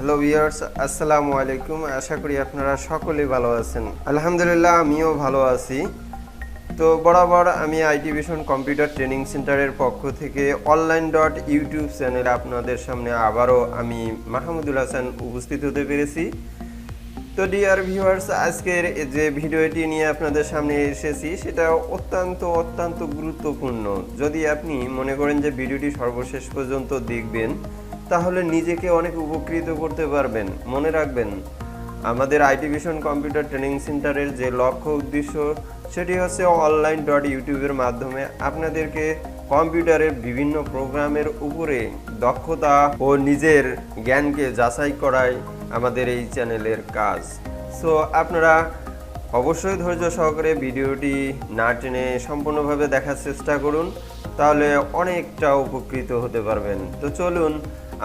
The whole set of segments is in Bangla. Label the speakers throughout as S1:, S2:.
S1: হ্যালো ভিউয়ার্স, আসসালামু আলাইকুম। আশা করি আপনারা সকলেই ভালো আছেন। আলহামদুলিল্লাহ, আমিও ভালো আছি। তো বরাবর আমি আইটি ভিশন কম্পিউটার ট্রেনিং সেন্টারের পক্ষ থেকে অনলাইন.ডট ইউটিউব চ্যানেলে আপনাদের সামনে আবারও আমি মাহমুদুল হাসান উপস্থিত হতে পেরেছি। তো ডিয়ার ভিউয়ার্স, আজকের যে ভিডিওটি নিয়ে আপনাদের সামনে এসেছি সেটা অত্যন্ত গুরুত্বপূর্ণ। যদি আপনি মনে করেন যে ভিডিওটি সর্বশেষ পর্যন্ত দেখবেন তাহলে নিজেকে অনেক উপকৃত করতে পারবেন। মনে রাখবেন, আমাদের আইটি ভিশন কম্পিউটার ট্রেনিং সেন্টারের যে লক্ষ্য উদ্দেশ্য সেটি হচ্ছে অনলাইন.ডট ইউটিউবের মাধ্যমে আপনাদেরকে কম্পিউটারের বিভিন্ন প্রোগ্রামের উপরে দক্ষতা ও নিজের জ্ঞানকে যাচাই করাই আমাদের এই চ্যানেলের কাজ। সো আপনারা অবশ্যই ধৈর্য সহকারে ভিডিওটি না টেনে সম্পূর্ণভাবে দেখার চেষ্টা করুন, তাহলে অনেকটা উপকৃত হতে পারবেন। তো চলুন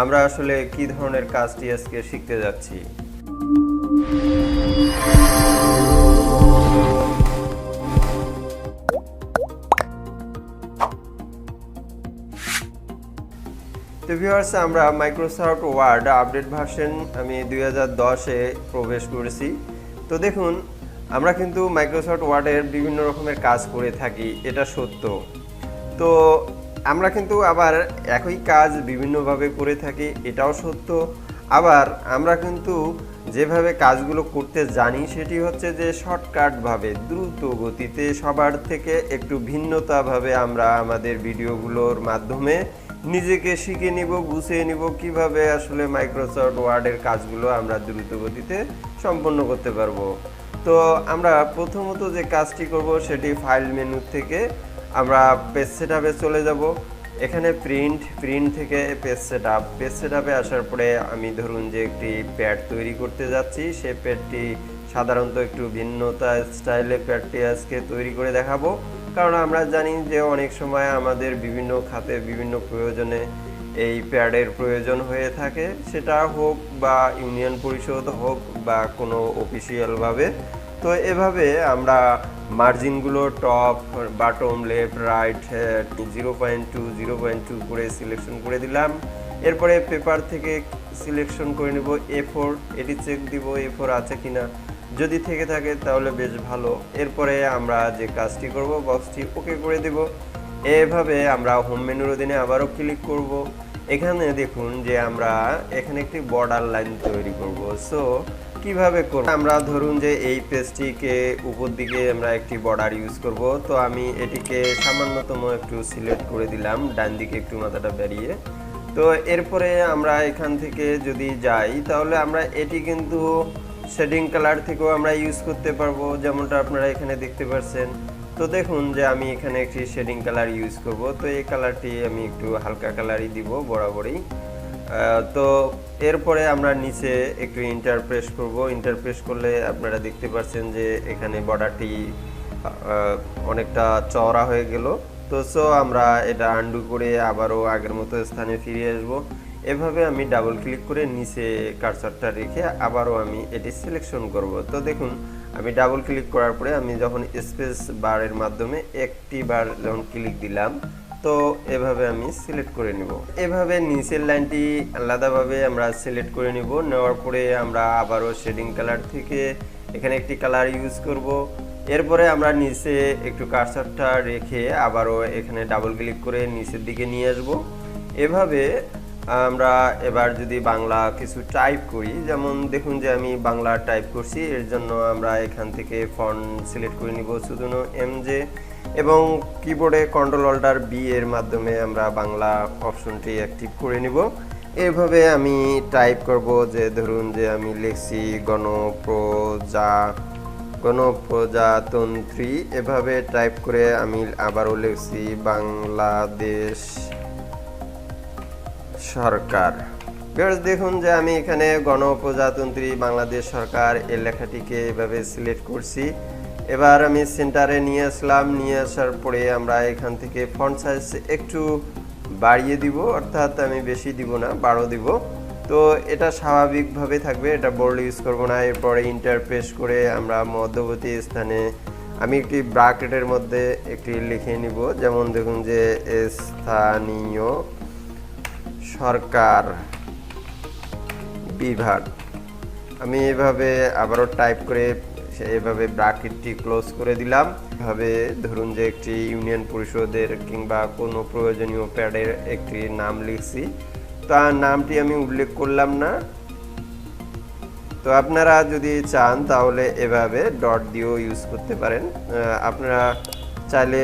S1: আমরা আসলে কি ধরনের কাজটি আজকে শিখতে যাচ্ছি। তো ভিউয়ার্স, আমরা মাইক্রোসফট ওয়ার্ড আপডেট ভার্সন আমি 2010-এ প্রবেশ করেছি। তো দেখুন, আমরা কিন্তু মাইক্রোসফট ওয়ার্ডের বিভিন্ন রকমের কাজ করে থাকি, এটা সত্য। তো আমরা কিন্তু আবার একই কাজ বিভিন্নভাবে করে থাকি, এটাও সত্য। আবার আমরা কিন্তু যেভাবে কাজগুলো করতে জানি সেটি হচ্ছে যে শর্টকাটভাবে, দ্রুত গতিতে, সবার থেকে একটু ভিন্নতাভাবে আমরা আমাদের ভিডিওগুলোর মাধ্যমে নিজেকে শিখে নিব, গুছিয়ে নিব কিভাবে আসলে মাইক্রোসফট ওয়ার্ডের কাজগুলো আমরা দ্রুত গতিতে সম্পন্ন করতে পারবো। তো আমরা প্রথমত যে কাজটি করব সেটি ফাইল মেনু থেকে আমরা পেজ সেটআপে চলে যাব। এখানে প্রিন্ট থেকে পেজ সেটআপে আসার পরে আমি ধরুন যে একটি প্যাড তৈরি করতে যাচ্ছি। সেই প্যাডটি সাধারণত একটু ভিন্নতা স্টাইলে প্যাডটি আজকে তৈরি করে দেখাবো, কারণ আমরা জানি যে অনেক সময় আমাদের বিভিন্ন খাতে বিভিন্ন প্রয়োজনে এই প্যাডের প্রয়োজন হয়ে থাকে, সেটা হোক বা ইউনিয়ন পরিষদ হোক বা কোনো অফিসিয়ালভাবে। তো এভাবে আমরা মার্জিনগুলো টপ, বাটম, লেফট, রাইট 0.2 করে সিলেকশন করে দিলাম। এরপরে পেপার থেকে সিলেকশন করে নেব A4, এটি চেক দিব A4 আছে কিনা, যদি থেকে থাকে তাহলে বেশ ভালো। এরপরে আমরা যে কাজটি করব, বক্সটি ওকে করে দেব। এভাবে আমরা হোম মেনুর অধীনে আবারও ক্লিক করব। এখানে দেখুন যে আমরা এখানে একটি বর্ডার লাইন তৈরি করব। সো কিভাবে করব, আমরা ধরুন যে এই পেজটিকে উপর দিকে আমরা একটি বর্ডার ইউজ করব। তো আমি এটিকে সামান্যতম একটু সিলেক্ট করে দিলাম, ডান দিকে একটু মাথাটা বেরিয়ে। তো এরপরে আমরা এখান থেকে যদি যাই তাহলে আমরা এটি কিন্তু শেডিং কালার থেকেও আমরা ইউজ করতে পারবো, যেমনটা আপনারা এখানে দেখতে পাচ্ছেন। তো দেখুন যে আমি এখানে একটি শেডিং কালার ইউজ করব। তো এই কালারটি আমি একটু হালকা কালারই দিব বরাবরই। তো এরপরে আমরা নিচে একটু ইন্টারপ্রেস করব। ইন্টারপ্রেস করলে আপনারা দেখতে পাচ্ছেন যে এখানে বর্ডারটি অনেকটা চওড়া হয়ে গেল। তো আমরা এটা আনডু করে আবারও আগের মতো স্থানে ফিরে আসব। এভাবে আমি ডাবল ক্লিক করে নিচে কার্সারটা রেখে আবারও আমি এটি সিলেকশন করব। তো দেখুন, আমি ডাবল ক্লিক করার পরে আমি যখন স্পেস বারের মাধ্যমে একটি বার যখন ক্লিক দিলাম, তো এভাবে আমি সিলেক্ট করে নিব। এভাবে নিচের লাইনটি আলাদাভাবে আমরা সিলেক্ট করে নিব। নেওয়ার পরে আমরা আবারও শেডিং কালার থেকে এখানে একটি কালার ইউজ করব। এরপরে আমরা নিচে একটু কার্সারটা রেখে আবারও এখানে ডাবল ক্লিক করে নিচের দিকে নিয়ে আসব। এভাবে আমরা এবার যদি বাংলা কিছু টাইপ করি, যেমন দেখুন যে আমি বাংলা টাইপ করছি, এর জন্য আমরা এখান থেকে ফন্ট সিলেক্ট করে নিব শুধু MJ, এবং কিবোর্ডে Ctrl+Alt+B এর মাধ্যমে আমরা বাংলা অপশনটি অ্যাক্টিভ করে নিব। এভাবে আমি টাইপ করব যে ধরুন যে আমি লিখছি গণপ্রজাতন্ত্রী, এভাবে টাইপ করে আমি আবারও লিখছি বাংলাদেশ সরকার। দেখুন যে আমি এখানে গণপ্রজাতন্ত্রী বাংলাদেশ সরকার এই লেখাটিকে এভাবে সিলেক্ট করছি। এবার আমি সেন্টারে নিয়ে আসলাম। নিয়ে আসার পরে আমরা এখান থেকে ফন্ট সাইজ একটু বাড়িয়ে দিব, অর্থাৎ আমি বেশি দিব না, 12 দিব। তো এটা স্বাভাবিকভাবে থাকবে, এটা বোল্ড ইউজ করব না। এরপরে ইন্টারপ্রেস করে আমরা মধ্যবর্তী স্থানে আমি একটি ব্র্যাকেটের মধ্যে একটি লিখে নিব, যেমন দেখুন যে স্থানীয় সরকার বিভাগ। আমি এভাবে আবারও টাইপ করে এভাবে ব্র্যাকেটটি ক্লোজ করে দিলাম। এভাবে ধরুন যে একটি ইউনিয়ন পরিষদের কিংবা কোনো প্রয়োজনীয় প্যাডের একটি নাম লিখছি, তার নামটি আমি উল্লেখ করলাম না। তো আপনারা যদি চান তাহলে এভাবে ডট দিয়েও ইউজ করতে পারেন। আপনারা চাইলে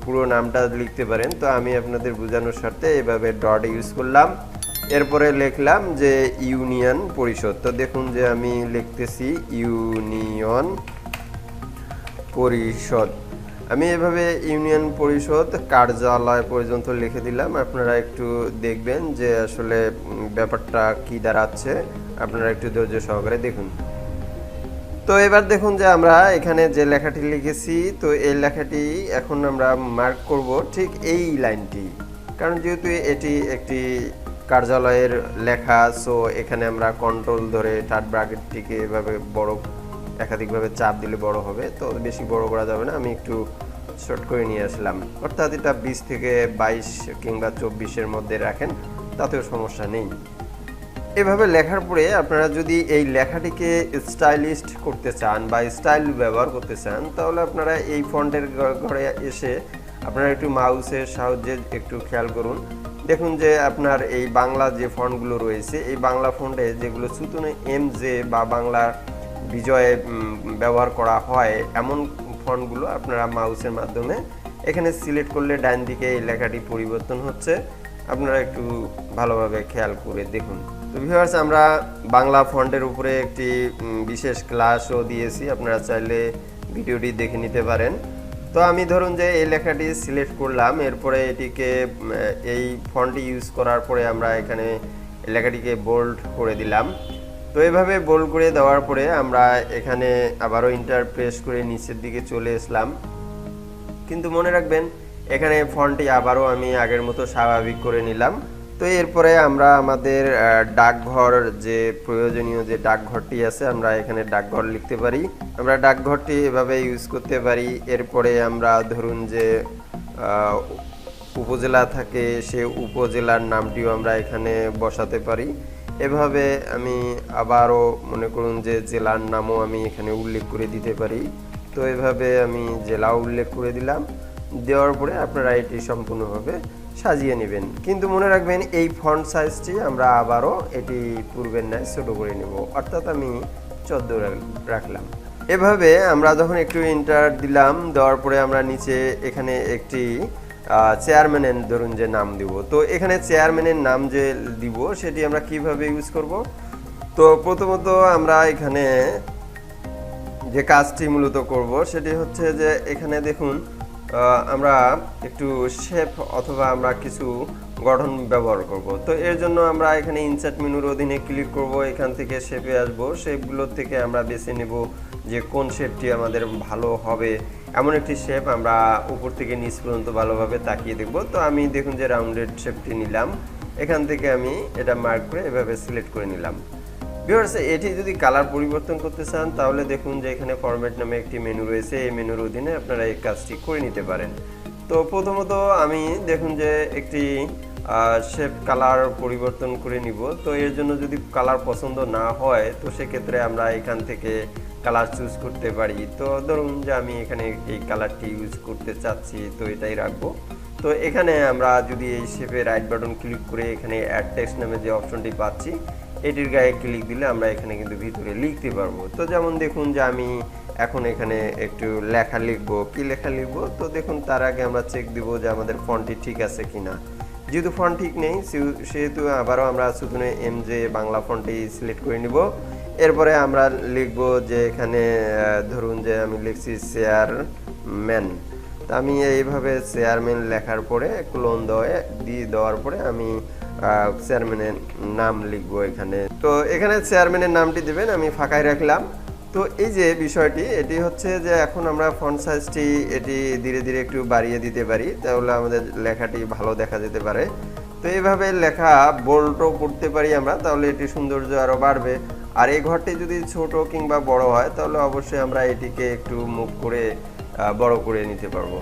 S1: পুরো নামটা লিখতে পারেন। তো আমি আপনাদের বোঝানোর স্বার্থে এভাবে ডট ইউজ করলাম। এরপরে লিখলাম যে ইউনিয়ন পরিষদ। তো দেখুন যে আমি লিখতেছি ইউনিয়ন পরিষদ। আমি এভাবে ইউনিয়ন পরিষদ কার্যালয় পর্যন্ত লিখে দিলাম। আপনারা একটু দেখবেন যে আসলে ব্যাপারটা কি দাঁড়াচ্ছে, আপনারা একটু ধৈর্য সহকারে দেখুন। তো এবার দেখুন যে আমরা এখানে যে লেখাটি লিখেছি, তো এই লেখাটি এখন আমরা মার্ক করব ঠিক এই লাইনটি, কারণ যেহেতু এটি একটি কার্যালয়ের লেখা, সো এখানে আমরা কন্ট্রোল ধরে টাট ব্র্যাকেটটিকে এভাবে বড় একাধিকভাবে চাপ দিলে বড় হবে, তো বেশি বড় করা যাবে না, আমি একটু শর্ট করে নিয়ে আসলাম। অর্থাৎ এটা 20 থেকে 22 কিংবা 24-এর মধ্যে রাখেন, তাতেও সমস্যা নেই। এভাবে লেখার পরে আপনারা যদি এই লেখাটিকে স্টাইলিশ করতে চান বা স্টাইল ব্যবহার করতে চান, তাহলে আপনারা এই ফন্টের ঘরে এসে আপনারা একটু মাউসের সাহায্যে একটু খেয়াল করুন। দেখুন যে আপনার এই বাংলা যে ফন্টগুলো রয়েছে, এই বাংলা ফন্টে যেগুলো সুতুনে এমজে বা বাংলা বিজয়ে ব্যবহার করা হয়, এমন ফন্টগুলো আপনারা মাউসের মাধ্যমে এখানে সিলেক্ট করলে ডান দিকে এই লেখাটি পরিবর্তন হচ্ছে। আপনারা একটু ভালোভাবে খেয়াল করে দেখুন। তো ভিউয়ার্স, আমরা বাংলা ফন্টের উপরে একটি বিশেষ ক্লাসও দিয়েছি, আপনারা চাইলে ভিডিওটি দেখে নিতে পারেন। তো আমি ধরুন যে এই লেখাটি সিলেক্ট করলাম, এরপরে এটিকে এই ফন্টটি ইউজ করার পরে আমরা এখানে লেখাটিকে বোল্ড করে দিলাম। তো এইভাবে বোল্ড করে দেওয়ার পরে আমরা এখানে আবারও ইন্টার প্রেস করে নিচের দিকে চলে আসলাম। কিন্তু মনে রাখবেন এখানে ফন্টটি আবারও আমি আগের মতো স্বাভাবিক করে নিলাম। তো এরপরে আমরা আমাদের ডাকঘর, যে প্রয়োজনীয় যে ডাকঘরটি আছে, আমরা এখানে ডাকঘর লিখতে পারি। আমরা ডাকঘরটি এভাবে ইউজ করতে পারি। এরপরে আমরা ধরুন যে উপজেলা থাকে, সে উপজেলার নামটিও আমরা এখানে বসাতে পারি। এভাবে আমি আবারও মনে করুন যে জেলার নামও আমি এখানে উল্লেখ করে দিতে পারি। তো এভাবে আমি জেলাও উল্লেখ করে দিলাম। দেওয়ার পরে আপনারা এটি সম্পূর্ণভাবে সাজিয়ে নেবেন। কিন্তু মনে রাখবেন এই ফন্ট সাইজটি আমরা আবারও এটি পূর্বের ন্যায় ছোটো করে নেব, অর্থাৎ আমি 14 রাখলাম। এভাবে আমরা যখন একটু এন্টার দিলাম, দেওয়ার পরে আমরা নিচে এখানে একটি চেয়ারম্যানের ধরুন যে নাম দিব। তো এখানে চেয়ারম্যানের নাম যে দিব সেটি আমরা কিভাবে ইউজ করব। তো প্রথমত আমরা এখানে যে কাজটি মূলত করব সেটি হচ্ছে যে এখানে দেখুন আমরা একটু শেপ অথবা আমরা কিছু গঠন ব্যবহার করব। তো এর জন্য আমরা এখানে ইনসার্ট মেনুর অধীনে ক্লিক করব, এখান থেকে শেপে আসব। শেপগুলোর থেকে আমরা বেছে নেব যে কোন শেপটি আমাদের ভালো হবে, এমন একটি শেপ আমরা উপর থেকে নিচ পর্যন্ত ভালোভাবে তাকিয়ে দেখব। তো আমি দেখুন যে রাউন্ডেড শেপটি নিলাম, এখান থেকে আমি এটা মার্ক করে এভাবে সিলেক্ট করে নিলাম। ভিউয়ার্স, এটি যদি কালার পরিবর্তন করতে চান তাহলে দেখুন যে এখানে ফরম্যাট নামে একটি মেনু রয়েছে, এই মেনুর অধীনে আপনারা এই কাজটি করে নিতে পারেন। তো প্রথমত আমি দেখুন যে একটি শেপ কালার পরিবর্তন করে নিব। তো এর জন্য যদি কালার পছন্দ না হয় তো সেক্ষেত্রে আমরা এখান থেকে কালার চুজ করতে পারি। তো ধরুন যে আমি এখানে এই কালারটি ইউজ করতে চাচ্ছি, তো এটাই রাখবো। তো এখানে আমরা যদি এই শেপে রাইট বাটন ক্লিক করে এখানে অ্যাড টেক্সট নামে যে অপশনটি পাচ্ছি এটির গায়ে ক্লিক দিলে আমরা এখানে কিন্তু ভিতরে লিখতে পারবো। তো যেমন দেখুন যে আমি এখন এখানে একটু লেখা লিখবো, কি লেখা লিখবো। তো দেখুন তার আগে আমরা চেক দিব যে আমাদের ফন্টটি ঠিক আছে কিনা। যেহেতু ফন্ট ঠিক নেই সেহেতু আবারও আমরা শুধু এমজে বাংলা ফন্টটি সিলেক্ট করে নিব। এরপরে আমরা লিখব যে এখানে ধরুন যে আমি লিখছি চেয়ারম্যান। তো আমি এইভাবে চেয়ারম্যান লেখার পরে ক্লোন দেওয়ার পরে আমি চেয়ারম্যানের নাম লিখবো এখানে। তো এখানে চেয়ারম্যানের নামটি দেবেন, আমি ফাঁকাই রাখলাম। তো এই যে বিষয়টি, এটি হচ্ছে যে এখন আমরা ফন্ট সাইজটি এটি ধীরে ধীরে একটু বাড়িয়ে দিতে পারি, তাহলে আমাদের লেখাটি ভালো দেখা যেতে পারে। তো এইভাবে লেখা বোল্ডও করতে পারি আমরা, তাহলে এটি সৌন্দর্য আরও বাড়বে। আর এই ঘরটি যদি ছোট কিংবা বড় হয় তাহলে অবশ্যই আমরা এটিকে একটু মুভ করে বড় করে নিতে পারবো।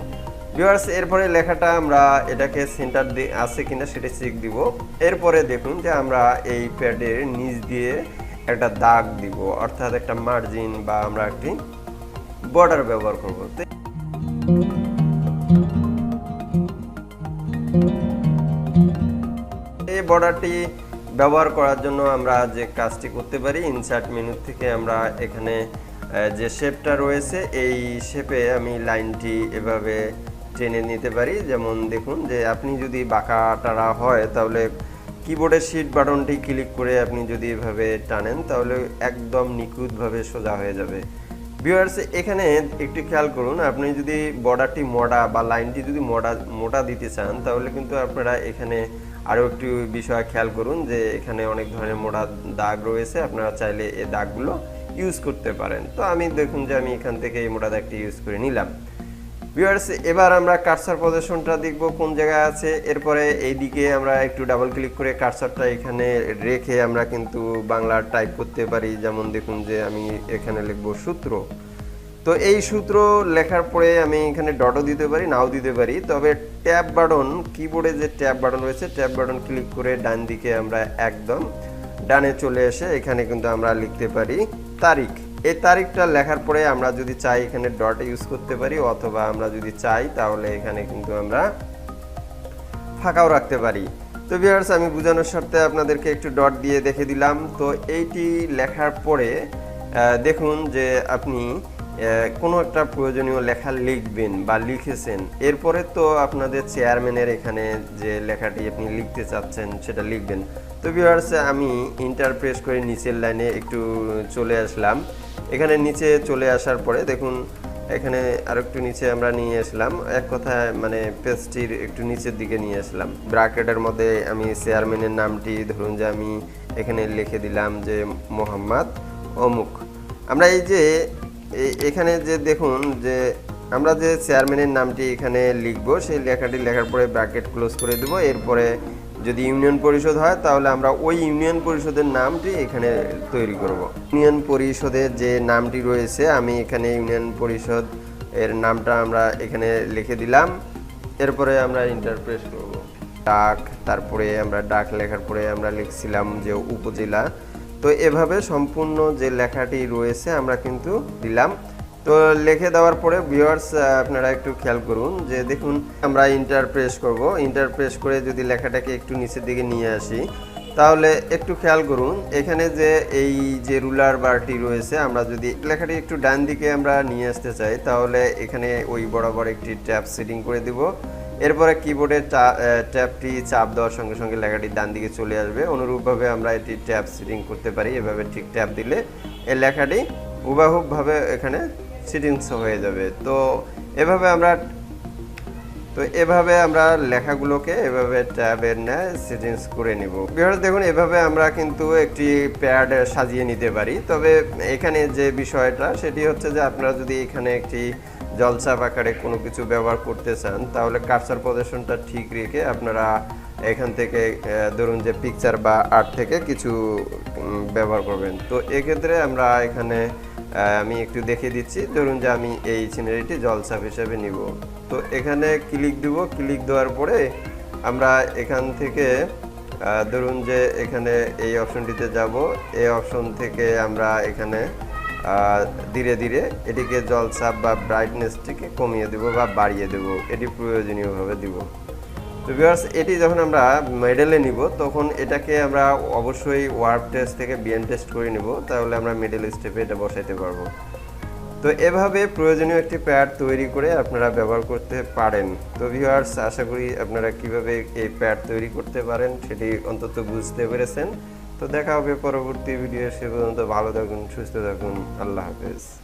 S1: ভিউয়ার্স এরপরে লেখাটা আমরা এটাকে সেন্টার আছে কিনা সেটা চেক দিব। এরপরে দেখুন যে আমরা এই প্যাডের নিচ দিয়ে একটা দাগ দিব, অর্থাৎ একটা মার্জিন বা আমরা একটি বর্ডার ব্যবহার করব। এই বর্ডারটি ব্যবহার করার জন্য আমরা যে কাজটি করতে পারি, ইনসার্ট মেনু থেকে আমরা এখানে যে শেপটা রয়েছে এই শেপে আমি লাইনটি এভাবে টেনে নিতে পারি। যেমন দেখুন যে আপনি যদি বাঁকা টানা হয় তাহলে কিবোর্ডের শিট বাটনটি ক্লিক করে আপনি যদি এভাবে টানেন তাহলে একদম নিখুঁতভাবে সোজা হয়ে যাবে। ভিউয়ার্স এখানে একটু খেয়াল করুন, আপনি যদি বর্ডারটি মোটা বা লাইনটি যদি মোটা দিতে চান তাহলে কিন্তু আপনারা এখানে আরও একটি বিষয় খেয়াল করুন যে এখানে অনেক ধরনের মোটা দাগ রয়েছে, আপনারা চাইলে এই দাগগুলো ইউজ করতে পারেন। তো আমি দেখুন যে আমি এখান থেকে এই মোটা দাগটি ইউজ করে নিলাম। ভিউয়ার্স এবার আমরা কার্সার পজিশনটা দেখব কোন জায়গায় আছে। এরপরে এইদিকে আমরা একটু ডাবল ক্লিক করে কার্সারটা এখানে রেখে আমরা কিন্তু বাংলা টাইপ করতে পারি। যেমন দেখুন যে আমি এখানে লিখব সূত্র। তো এই সূত্র লেখার পরে আমি এখানে ডটও দিতে পারি, নাও দিতে পারি। তবে ট্যাব বাটন, কিবোর্ডে যে ট্যাব বাটন রয়েছে ট্যাব বাটন ক্লিক করে ডান দিকে আমরা একদম ডানে চলে এসে এখানে কিন্তু আমরা লিখতে পারি তারিখ। এই তারিখটা লেখার পরে আমরা যদি চাই এখানে ডট ইউজ করতে পারি, অথবা আমরা যদি চাই তাহলে এখানে কিন্তু আমরা ফাঁকাও রাখতে পারি। তো ভিউয়ার্স আমি বোঝানোর স্বার্থে আপনাদেরকে একটু ডট দিয়ে দেখে দিলাম। তো এইটি লেখার পরে দেখুন যে আপনি কোনো একটা প্রয়োজনীয় লেখা লিখবেন বা লিখেছেন, এরপরে তো আপনাদের চেয়ারম্যানের এখানে যে লেখাটি আপনি লিখতে চাচ্ছেন সেটা লিখবেন। তো ভিউয়ার্স আমি ইন্টার প্রেস করে নিচের লাইনে একটু চলে আসলাম। এখানে নিচে চলে আসার পরে দেখুন এখানে আর একটু নিচে আমরা নিয়ে আসলাম, এক কথায় মানে পেজটির একটু নিচের দিকে নিয়ে আসলাম। ব্র্যাকেটের মধ্যে আমি চেয়ারম্যানের নামটি ধরুন যে আমি এখানে লিখে দিলাম যে মোহাম্মদ অমুক। আমরা এই যে এখানে যে দেখুন যে আমরা যে চেয়ারম্যানের নামটি এখানে লিখব সেই লেখাটি লেখার পরে ব্র্যাকেট ক্লোজ করে দেব। এরপরে যদি ইউনিয়ন পরিষদ হয় তাহলে আমরা ওই ইউনিয়ন পরিষদের নামটি এখানে তৈরি করব। ইউনিয়ন পরিষদের যে নামটি রয়েছে আমি এখানে ইউনিয়ন পরিষদ এর নামটা আমরা এখানে লিখে দিলাম। এরপরে আমরা ইন্টার প্রেস করব। ডাক, তারপরে আমরা ডাক লেখার পরে আমরা লিখছিলাম যে উপজেলা। তো এভাবে সম্পূর্ণ যে লেখাটি রয়েছে আমরা কিন্তু দিলাম। তো লিখে দেওয়ার পরে ভিউয়ার্স আপনারা একটু খেয়াল করুন যে দেখুন আমরা ইন্টার প্রেস করব। ইন্টার প্রেস করে যদি লেখাটাকে একটু নিচের দিকে নিয়ে আসি তাহলে একটু খেয়াল করুন এখানে যে এই যে রুলার বারটি রয়েছে, আমরা যদি লেখাটি একটু ডান দিকে আমরা নিয়ে আসতে চাই তাহলে এখানে ওই বরাবর একটি ট্যাব সেটিং করে দিব। এরপরে কিবোর্ডের ট্যাবটি চাপ দেওয়ার সঙ্গে সঙ্গে লেখাটি ডান দিকে চলে আসবে। অনুরূপভাবে আমরা এটি ট্যাব সেটিং করতে পারি। এভাবে ঠিক ট্যাব দিলে এই লেখাটি হুবহুবভাবে এখানে সেটিংস হয়ে যাবে। তো এভাবে আমরা লেখাগুলোকে এভাবে ট্যাবের ন্যায় সেটিংস করে নিব। ভিউয়ার্স দেখুন এভাবে আমরা কিন্তু একটি প্যাড সাজিয়ে নিতে পারি। তবে এখানে যে বিষয়টা সেটি হচ্ছে যে আপনারা যদি এখানে একটি জলছাপ আকারে কোনো কিছু ব্যবহার করতে চান তাহলে কার্সার পজিশনটা ঠিক রেখে আপনারা এখান থেকে ধরুন যে পিকচার বা আর্ট থেকে কিছু ব্যবহার করবেন। তো এক্ষেত্রে আমরা এখানে আমি একটু দেখিয়ে দিচ্ছি। ধরুন যে আমি এই সিনারিটি জলছাপ হিসেবে নিব। তো এখানে ক্লিক দিব। ক্লিক দেওয়ার পরে আমরা এখান থেকে ধরুন যে এখানে এই অপশনটিতে যাব। এই অপশন থেকে আমরা এখানে ধীরে ধীরে এটিকে জলছাপ বা ব্রাইটনেসটিকে কমিয়ে দেব বা বাড়িয়ে দেব, এটি প্রয়োজনীয়ভাবে দিব। তো ভিউয়ার্স এটি যখন আমরা মেডেলে নিব তখন এটাকে আমরা অবশ্যই ওয়ার্প টেস্ট থেকে বিএন টেস্ট করে নিব, তাহলে আমরা মিডল স্টেপে এটা বসাইতে পারবো। তো এভাবে প্রয়োজনীয় একটি প্যাড তৈরি করে আপনারা ব্যবহার করতে পারেন। তো ভিউয়ার্স আশা করি আপনারা কিভাবে এই প্যাড তৈরি করতে পারেন সেটি অন্তত বুঝতে পেরেছেন। তো দেখা হবে পরবর্তী ভিডিও। সে পর্যন্ত ভালো থাকুন, সুস্থ থাকুন। আল্লাহ হাফেজ।